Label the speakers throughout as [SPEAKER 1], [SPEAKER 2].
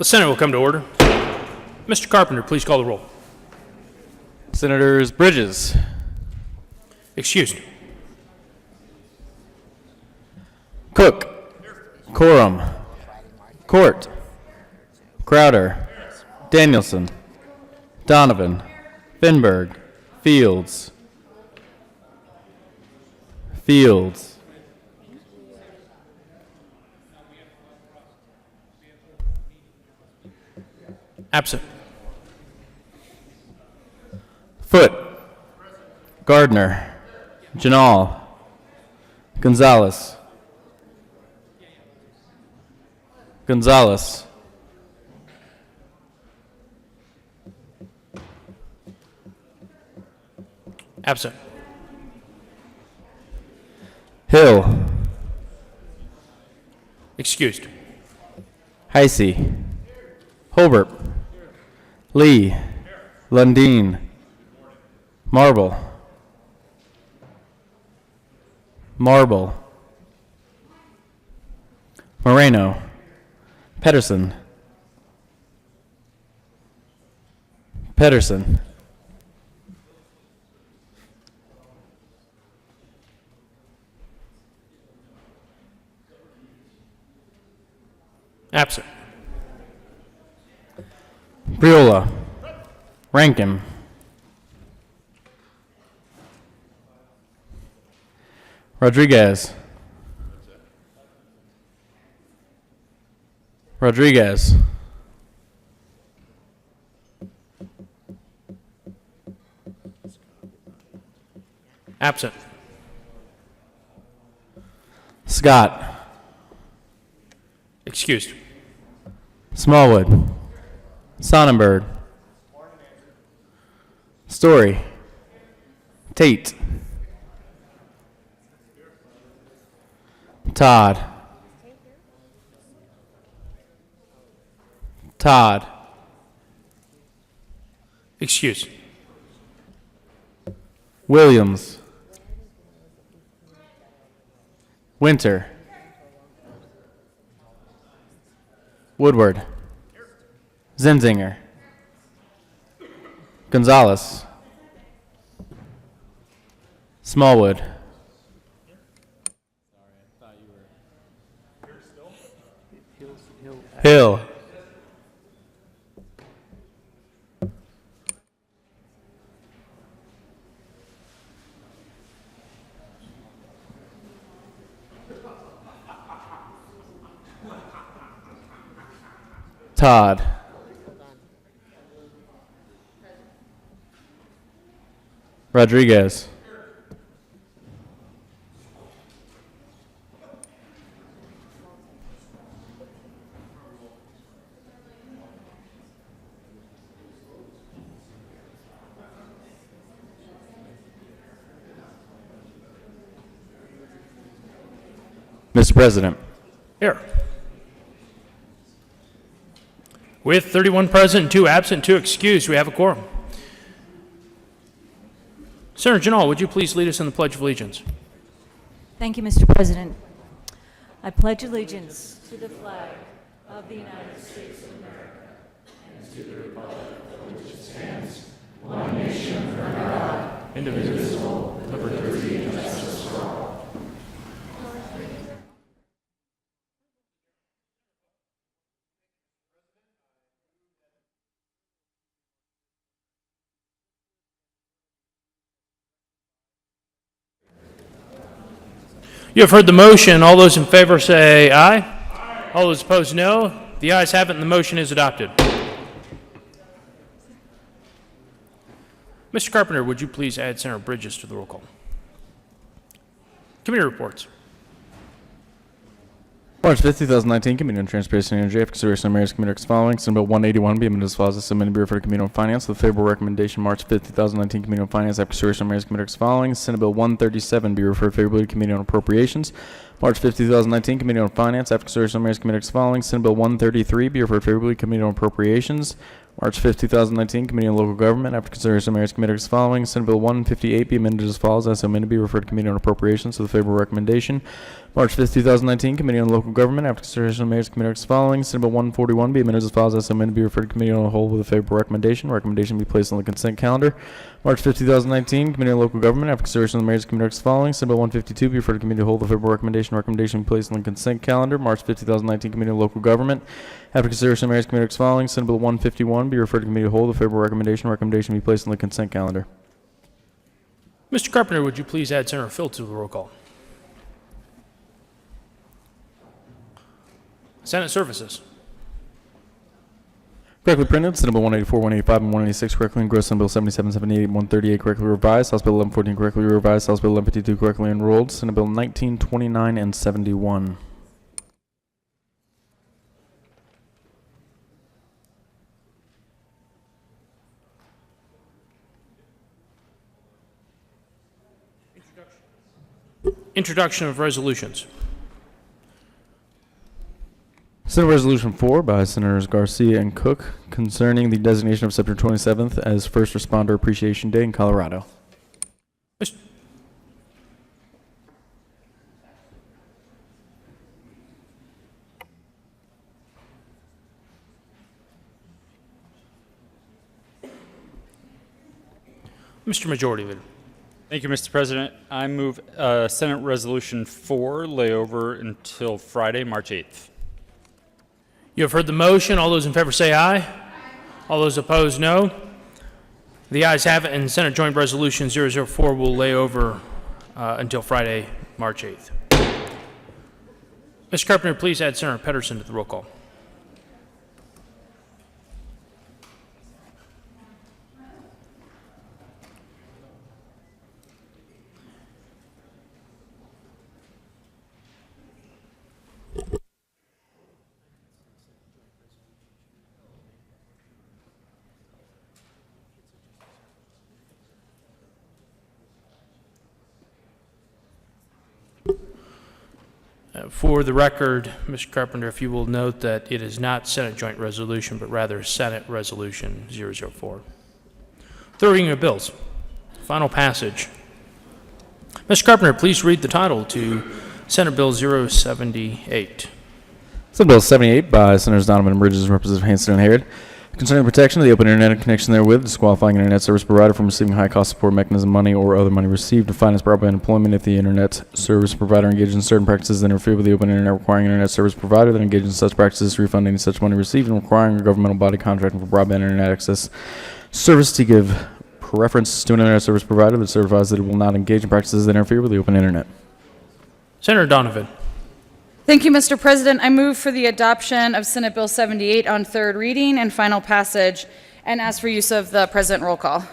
[SPEAKER 1] The Senate will come to order. Mr. Carpenter, please call the roll.
[SPEAKER 2] Senators Bridges,
[SPEAKER 1] Excused.
[SPEAKER 2] Cook, Coram, Court, Crowder, Danielson, Donovan, Finberg, Fields,
[SPEAKER 1] Absent.
[SPEAKER 2] Foote, Gardner, Janal, Gonzalez,
[SPEAKER 1] Absent.
[SPEAKER 2] Hill,
[SPEAKER 1] Excused.
[SPEAKER 2] Heisey, Holbert, Lee, Lundeen, Marble, Moreno, Pedersen,
[SPEAKER 1] Absent.
[SPEAKER 2] Briola, Rankin, Rodriguez,
[SPEAKER 1] Absent.
[SPEAKER 2] Scott,
[SPEAKER 1] Excused.
[SPEAKER 2] Smallwood, Sonnenberg, Story, Tate, Todd,
[SPEAKER 1] Excused.
[SPEAKER 2] Williams, Winter, Woodward, Zenzinger, Gonzalez, Smallwood, Hill, Todd, Rodriguez, Mr. President.
[SPEAKER 1] Here. With 31 present, 2 absent, 2 excused, we have a quorum. Senator Janal, would you please lead us in the Pledge of Allegiance?
[SPEAKER 3] Thank you, Mr. President. I pledge allegiance to the flag of the United States of America and to the republic for which it stands, one nation under God, indivisible, with liberty and justice for all.
[SPEAKER 1] You have heard the motion. All those in favor say aye. Aye. All those opposed, no. The ayes have it, and the motion is adopted. Mr. Carpenter, would you please add Senator Bridges to the roll call? Committee reports.
[SPEAKER 2] March 5th, 2019, Committee on Transportation and Energy, after consideration of Mayor's Committee as follows. Senate Bill 181 be amended as follows. Submitted Bureau for the Committee on Finance with favorable recommendation. March 5th, 2019, Committee on Finance, after consideration of Mayor's Committee as following. Senate Bill 137 be referred favorably to Committee on Appropriations. March 5th, 2019, Committee on Finance, after consideration of Mayor's Committee as following. Senate Bill 133 be referred favorably to Committee on Appropriations. March 5th, 2019, Committee on Local Government. After consideration of Mayor's Committee as follows. Senate Bill 158 be amended as follows. As so amended, be referred to Committee on Appropriations with a favorable recommendation. March 5th, 2019, Committee on Local Government. After consideration of Mayor's Committee as follows. Senate Bill 141 be amended as follows. As so amended, be referred to Committee on the Whole with a favorable recommendation. Recommendation be placed on the consent calendar. March 5th, 2019, Committee on Local Government. After consideration of the Mayor's Committee as follows. Senate Bill 152 be referred to Committee on the Whole with a favorable recommendation. Recommendation be placed on the consent calendar. March 5th, 2019, Committee on Local Government. After consideration of Mayor's Committee as following, Senate Bill 151 be referred to Committee of the Whole with a favorable recommendation. Recommendation be placed on the consent calendar.
[SPEAKER 1] Mr. Carpenter, would you please add Senator Phil to the roll call? Senate Services.
[SPEAKER 2] Correctly printed, Senate Bill 184, 185, and 186 correctly engrossed, Senate Bill 77, 78, 138 correctly revised, House Bill 1114 correctly revised, House Bill 1152 correctly enrolled, Senate Bill 1929 and 71.
[SPEAKER 1] Introduction of resolutions.
[SPEAKER 2] Senate Resolution 4 by Senators Garcia and Cook concerning the designation of September 27th as First Responder Appreciation Day in Colorado.
[SPEAKER 1] Mis- Mr. Majority Leader.
[SPEAKER 4] Thank you, Mr. President. I move Senate Resolution 4 lay over until Friday, March 8th.
[SPEAKER 1] You have heard the motion. All those in favor say aye. All those opposed, no. The ayes have it, and Senate Joint Resolution 004 will lay over until Friday, March 8th. Mr. Carpenter, please add Senator Pedersen to the roll call. For the record, Mr. Carpenter, if you will note that it is not Senate Joint Resolution, but rather Senate Resolution 004. Third reading of bills. Final passage. Mr. Carpenter, please read the title to Senate Bill 078.
[SPEAKER 2] Senate Bill 78 by Senators Donovan and Bridges, Representative Hanson and Harrod, concerning protection of the open internet and connection therewith, disqualifying internet service provider from receiving high-cost support mechanism money or other money received to finance broadband employment if the internet service provider engages in certain practices that interfere with the open internet, requiring internet service provider that engages in such practices to refund any such money received, and requiring a governmental body contracting for broadband internet access service to give preference to an internet service provider that certifies that it will not engage in practices that interfere with the open internet.
[SPEAKER 1] Senator Donovan.
[SPEAKER 5] Thank you, Mr. President. I move for the adoption of Senate Bill 78 on third reading and final passage, and ask for use of the President roll call.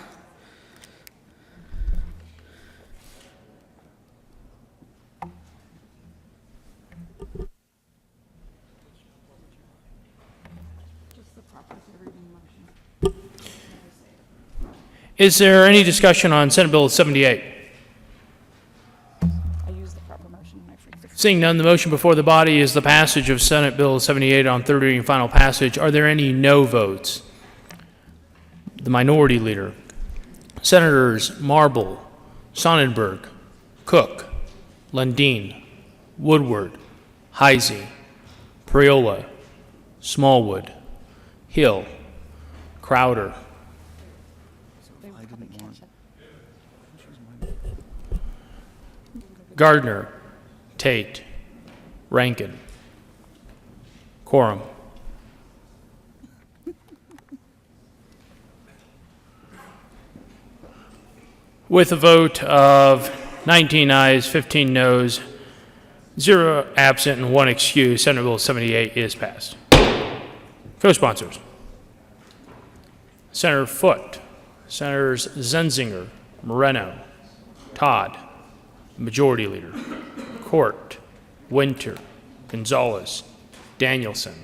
[SPEAKER 1] Is there any discussion on Senate Bill 78? Seeing none, the motion before the body is the passage of Senate Bill 78 on third reading and final passage. Are there any no votes? The Minority Leader. Senators Marble, Sonnenberg, Cook, Lundin, Woodward, Heisey, Priola, Smallwood, Hill, Crowder, Gardner, Tate, Rankin, Quorum. With a vote of 19 ayes, 15 noes, 0 absent, and 1 excused, Senate Bill 78 is passed. Co-sponsors. Senator Foote, Senators Zenzinger, Moreno, Todd, Majority Leader, Court, Winter, Gonzalez, Danielson,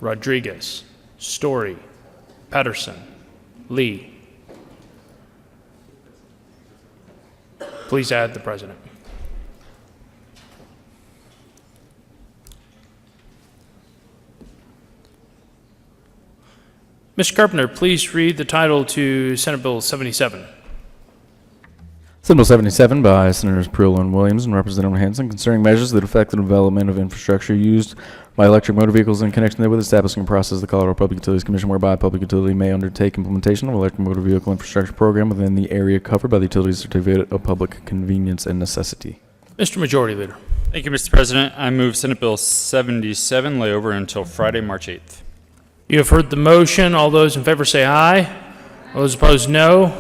[SPEAKER 1] Rodriguez, Story, Pedersen, Lee. Please add the President. Mr. Carpenter, please read the title to Senate Bill 77.
[SPEAKER 2] Senate Bill 77 by Senators Perula and Williams and Representative Hansen concerning measures that affect the development of infrastructure used by electric motor vehicles in connection therewith, establishing a process of the Colorado Public Utilities Commission whereby a public utility may undertake implementation of electric motor vehicle infrastructure program within the area covered by the utility certificate of public convenience and necessity.
[SPEAKER 1] Mr. Majority Leader.
[SPEAKER 4] Thank you, Mr. President. I move Senate Bill 77 lay over until Friday, March 8th.
[SPEAKER 1] You have heard the motion. All those in favor say aye. All those opposed, no.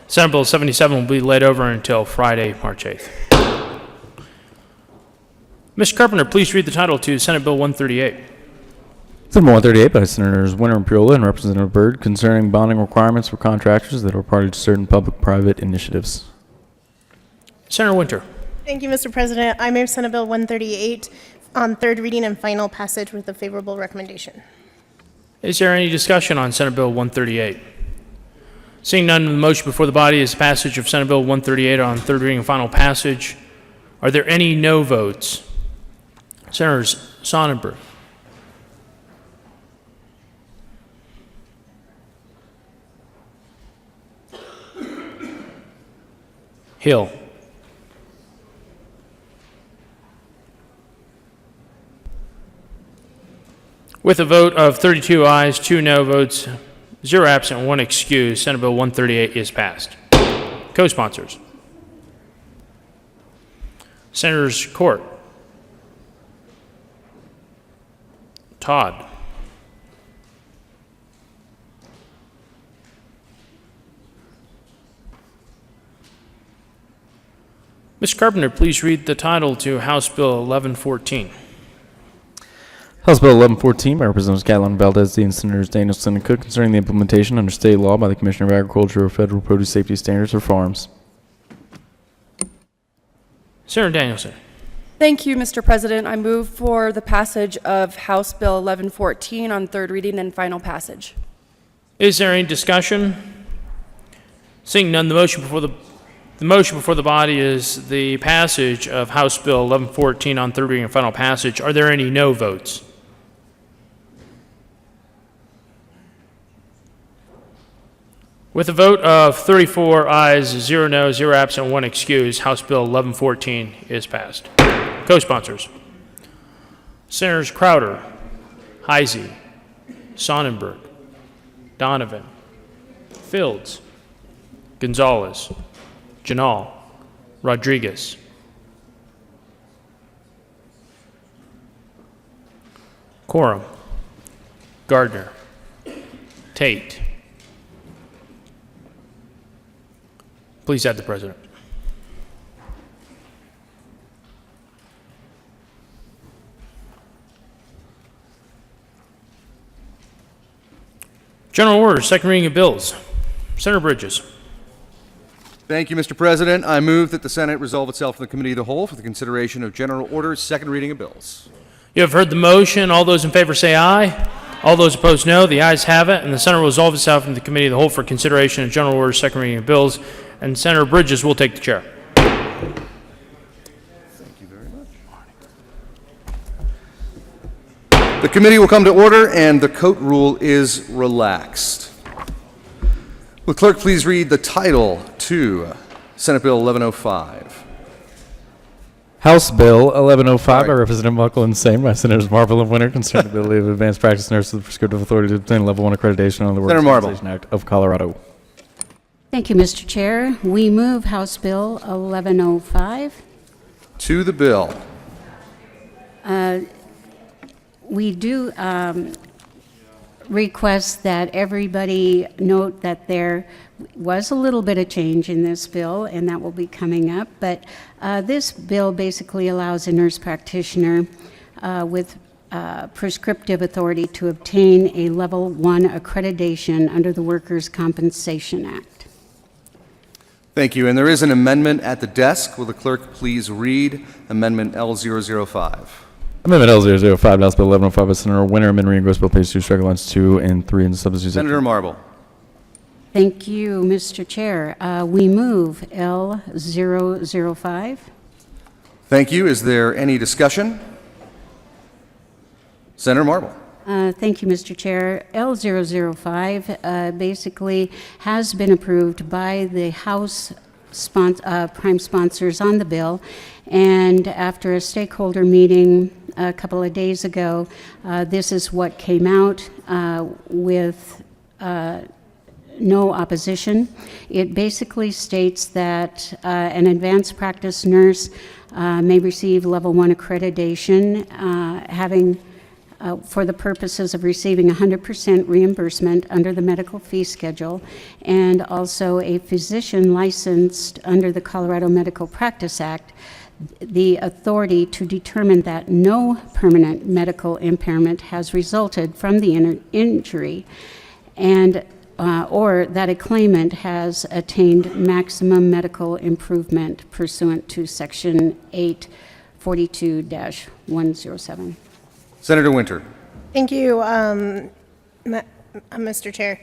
[SPEAKER 1] Senate Bill 77 will be laid over until Friday, March 8th. Mr. Carpenter, please read the title to Senate Bill 138.
[SPEAKER 2] Senate Bill 138 by Senators Winter and Perula and Representative Byrd concerning bonding requirements for contractors that are party to certain public-private initiatives.
[SPEAKER 1] Senator Winter.
[SPEAKER 6] Thank you, Mr. President. I move Senate Bill 138 on third reading and final passage with a favorable recommendation.
[SPEAKER 1] Is there any discussion on Senate Bill 138? Seeing none, the motion before the body is passage of Senate Bill 138 on third reading and final passage. Are there any no votes? Senators Sonnenberg, Hill, with a vote of 32 ayes, 2 no votes, 0 absent, 1 excused, Senate Bill 138 is passed. Co-sponsors. Senators Court, Todd, Mr. Carpenter, please read the title to House Bill 1114.
[SPEAKER 2] House Bill 1114 by Representatives Catlin, Valdez, and Senators Danielson and Cook concerning the implementation under state law by the Commissioner of Agriculture of federal produce safety standards for farms.
[SPEAKER 1] Senator Danielson.
[SPEAKER 7] Thank you, Mr. President. I move for the passage of House Bill 1114 on third reading and final passage.
[SPEAKER 1] Is there any discussion? Seeing none, the motion before the body is the passage of House Bill 1114 on third reading and final passage. Are there any no votes? With a vote of 34 ayes, 0 no, 0 absent, 1 excused, House Bill 1114 is passed. Co-sponsors. Senators Crowder, Heisey, Sonnenberg, Donovan, Fields, Gonzalez, Janal, Rodriguez. Quorum. Gardner, Tate. Please add the president. General order, second reading of bills. Senator Bridges.
[SPEAKER 8] Thank you, Mr. President. I move that the Senate resolve itself in the Committee of the Whole for the consideration of general orders, second reading of bills.
[SPEAKER 1] You have heard the motion. All those in favor say aye. All those opposed, no. The ayes have it, and the Senate will resolve itself in the Committee of the Whole for consideration of general orders, second reading of bills. And Senator Bridges will take the chair.
[SPEAKER 8] Thank you very much. The committee will come to order, and the coat rule is relaxed. Will the clerk please read the title to Senate Bill 1105?
[SPEAKER 2] House Bill 1105 by
[SPEAKER 8] Sorry.
[SPEAKER 2] Representative Muckle and Same by Senators Marvel and Winter concerning the ability of advanced practice nurses with prescriptive authority to obtain level 1 accreditation under the
[SPEAKER 8] Senator
[SPEAKER 2] Workers'
[SPEAKER 8] Marble.
[SPEAKER 2] Compensation Act of Colorado.
[SPEAKER 9] Thank you, Mr. Chair. We move House Bill 1105.
[SPEAKER 8] To the bill.
[SPEAKER 9] We do request that everybody note that there was a little bit of change in this bill, and that will be coming up. But this bill basically allows a nurse practitioner with prescriptive authority to obtain a Level 1 accreditation under the Workers' Compensation Act.
[SPEAKER 8] Thank you. And there is an amendment at the desk. Will the clerk please read Amendment L005?
[SPEAKER 2] Amendment L005, House Bill 1105 by Senator Winter, amendment reading Bill page 2, strike lines 2 and 3 in the substitute section.
[SPEAKER 8] Senator Marble.
[SPEAKER 9] Thank you, Mr. Chair. We move L005.
[SPEAKER 8] Thank you. Is there any discussion? Senator Marble.
[SPEAKER 9] Thank you, Mr. Chair. L005 basically has been approved by the House prime sponsors on the bill, and after a stakeholder meeting a couple of days ago, this is what came out with no opposition. It basically states that an advanced practice nurse may receive level 1 accreditation, for the purposes of receiving 100% reimbursement under the medical fee schedule, and also a physician licensed under the Colorado Medical Practice Act, the authority to determine that no permanent medical impairment has resulted from the injury, and or that a claimant has attained maximum medical improvement pursuant to Section 842-107.
[SPEAKER 8] Senator Winter.
[SPEAKER 6] Thank you, Mr. Chair.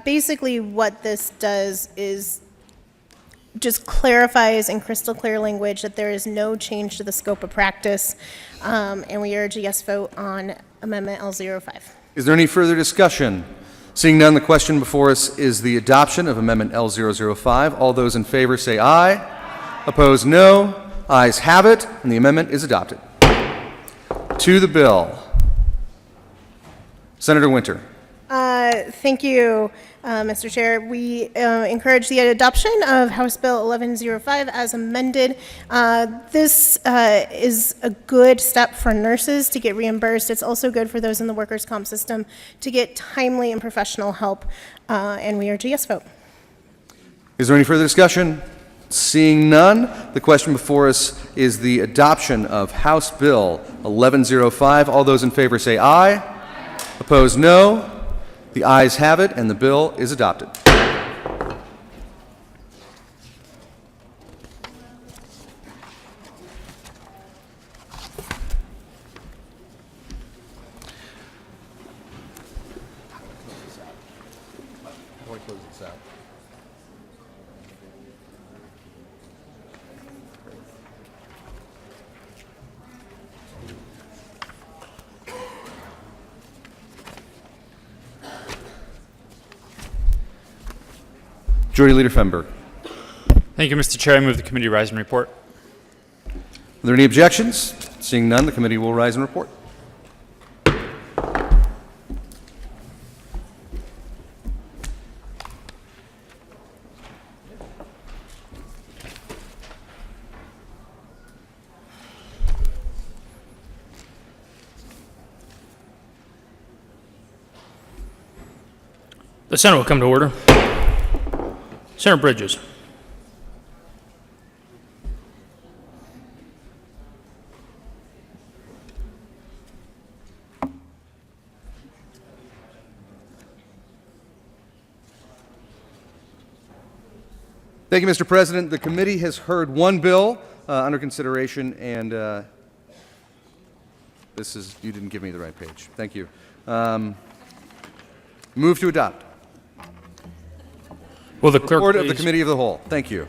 [SPEAKER 6] Basically, what this does is just clarifies in crystal clear language that there is no change to the scope of practice, and we urge a yes vote on Amendment L05.
[SPEAKER 8] Is there any further discussion? Seeing none, the question before us is the adoption of Amendment L005. All those in favor say aye. Opposed, no. Ayes have it, and the amendment is adopted. To the bill. Senator Winter.
[SPEAKER 6] Thank you, Mr. Chair. We encourage the adoption of House Bill 1105 as amended. This is a good step for nurses to get reimbursed. It's also good for those in the workers' comp system to get timely and professional help, and we urge a yes vote.
[SPEAKER 8] Is there any further discussion? Seeing none, the question before us is the adoption of House Bill 1105. All those in favor say aye. Opposed, no. The ayes have it, and the bill is adopted. Majority Leader Fenberg.
[SPEAKER 4] Thank you, Mr. Chair. I move the committee rise and report.
[SPEAKER 8] Are there any objections? Seeing none, the committee will rise and report.
[SPEAKER 1] The Senate will come to order. Senator Bridges.
[SPEAKER 8] Thank you, Mr. President. The committee has heard one bill under consideration, and this is, you didn't give me the right page. Thank you. Move to adopt.
[SPEAKER 1] Will the clerk
[SPEAKER 8] Report of the
[SPEAKER 1] please-
[SPEAKER 8] Committee of the Whole. Thank you.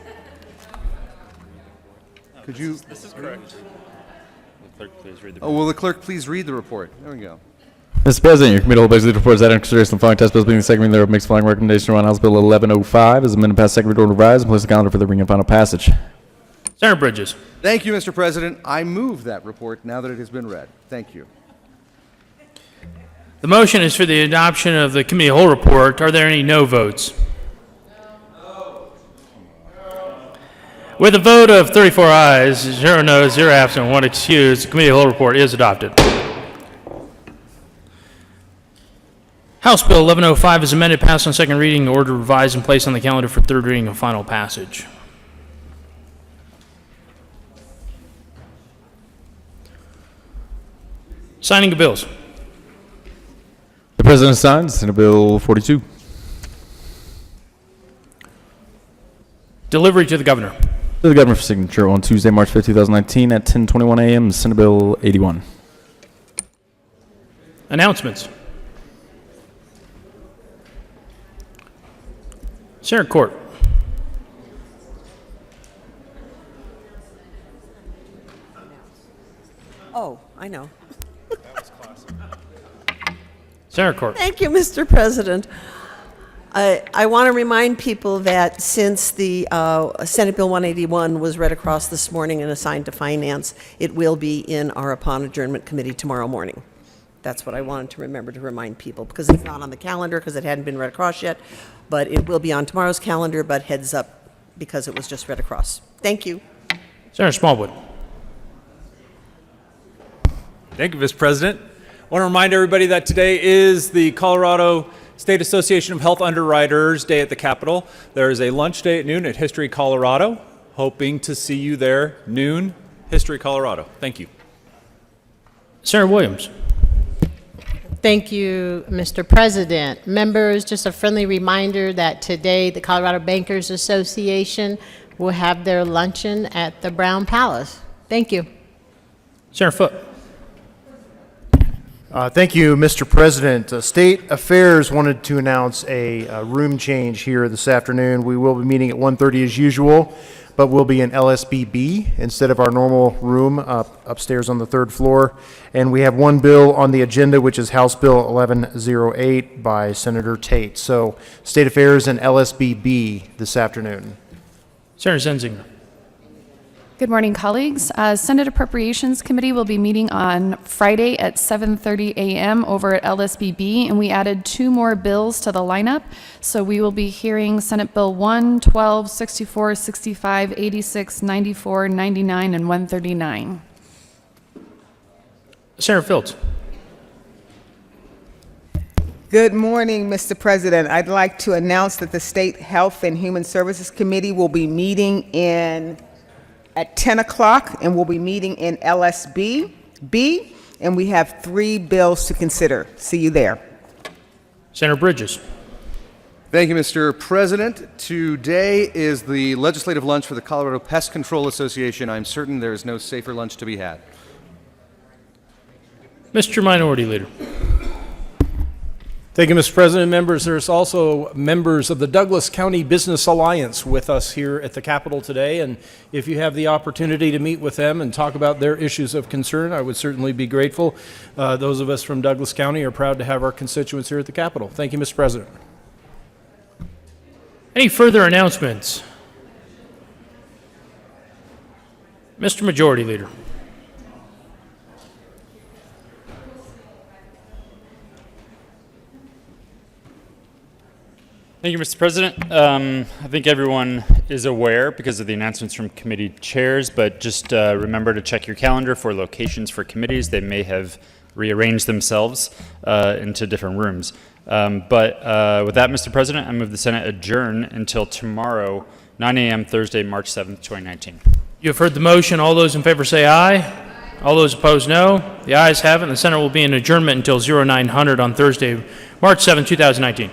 [SPEAKER 8] Could you,
[SPEAKER 4] This is correct. Will the clerk please read the
[SPEAKER 8] oh, will the clerk please read the report? There we go.
[SPEAKER 2] Mr. President, your committee will basically report that in consideration of the following test bills being the second reading thereof makes the following recommendation on House Bill 1105 as amended past second reading order revised and place the calendar for the reading and final passage.
[SPEAKER 1] Senator Bridges.
[SPEAKER 8] Thank you, Mr. President. I move that report now that it has been read. Thank you.
[SPEAKER 1] The motion is for the adoption of the committee of the whole report. Are there any no votes? With a vote of 34 ayes, 0 noes, 0 absent, 1 excused, the committee of the whole report is adopted. House Bill 1105 is amended, passed on second reading, ordered, revised, and placed on the calendar for third reading and final passage. Signing of bills.
[SPEAKER 2] The President signs Senate Bill 42.
[SPEAKER 1] Delivery to the governor.
[SPEAKER 2] To the Governor for signature on Tuesday, March 5, 2019 at 10:21 a.m. Senate Bill 81.
[SPEAKER 1] Announcements. Senator Court.
[SPEAKER 10] Oh, I know.
[SPEAKER 1] Senator Corr.
[SPEAKER 10] Thank you, Mr. President. I want to remind people that since the Senate Bill 181 was read across this morning and assigned to Finance, it will be in our upon adjournment committee tomorrow morning. That's what I wanted to remember to remind people, because it's not on the calendar because it hadn't been read across yet, but it will be on tomorrow's calendar, but heads up because it was just read across. Thank you.
[SPEAKER 1] Senator Smallwood.
[SPEAKER 11] Thank you, Mr. President. I want to remind everybody that today is the Colorado State Association of Health Underwriters Day at the Capitol. There is a lunch day at noon at History Colorado. Hoping to see you there, noon, History Colorado. Thank you.
[SPEAKER 1] Senator Williams.
[SPEAKER 12] Thank you, Mr. President. Members, just a friendly reminder that today the Colorado Bankers Association will have their luncheon at the Brown Palace. Thank you.
[SPEAKER 1] Senator Foote.
[SPEAKER 13] Thank you, Mr. President. State Affairs wanted to announce a room change here this afternoon. We will be meeting at 1:30 as usual, but we'll be in LSBB instead of our normal room upstairs on the third floor. And we have one bill on the agenda, which is House Bill 1108 by Senator Tate. So State Affairs and LSBB this afternoon.
[SPEAKER 1] Senator Zenzinger.
[SPEAKER 14] Good morning, colleagues. Senate Appropriations Committee will be meeting on Friday at 7:30 a.m. over at LSBB, and we added 2 more bills to the lineup. So we will be hearing Senate Bill 1, 12, 64, 65, 86, 94, 99, and 139.
[SPEAKER 1] Senator Fields.
[SPEAKER 15] Good morning, Mr. President. I'd like to announce that the State Health and Human Services Committee will be meeting at 10 o'clock, and we'll be meeting in LSB, and we have 3 bills to consider. See you there.
[SPEAKER 1] Senator Bridges.
[SPEAKER 8] Thank you, Mr. President. Today is the legislative lunch for the Colorado Pest Control Association. I'm certain there is no safer lunch to be had.
[SPEAKER 1] Mr. Minority Leader.
[SPEAKER 16] Thank you, Mr. President. Members, there's also members of the Douglas County Business Alliance with us here at the Capitol today, and if you have the opportunity to meet with them and talk about their issues of concern, I would certainly be grateful. Those of us from Douglas County are proud to have our constituents here at the Capitol. Thank you, Mr. President.
[SPEAKER 1] Any further announcements? Mr. Majority Leader.
[SPEAKER 4] Thank you, Mr. President. I think everyone is aware because of the announcements from committee chairs, but just remember to check your calendar for locations for committees. They may have rearranged themselves into different rooms. But with that, Mr. President, I move the Senate adjourn until tomorrow, 9 a.m. Thursday, March 7th, 2019.
[SPEAKER 1] You have heard the motion. All those in favor say aye. All those opposed, no. The ayes have it, and the Senate will be in adjournment until 0900 on Thursday, March 7th, 2019.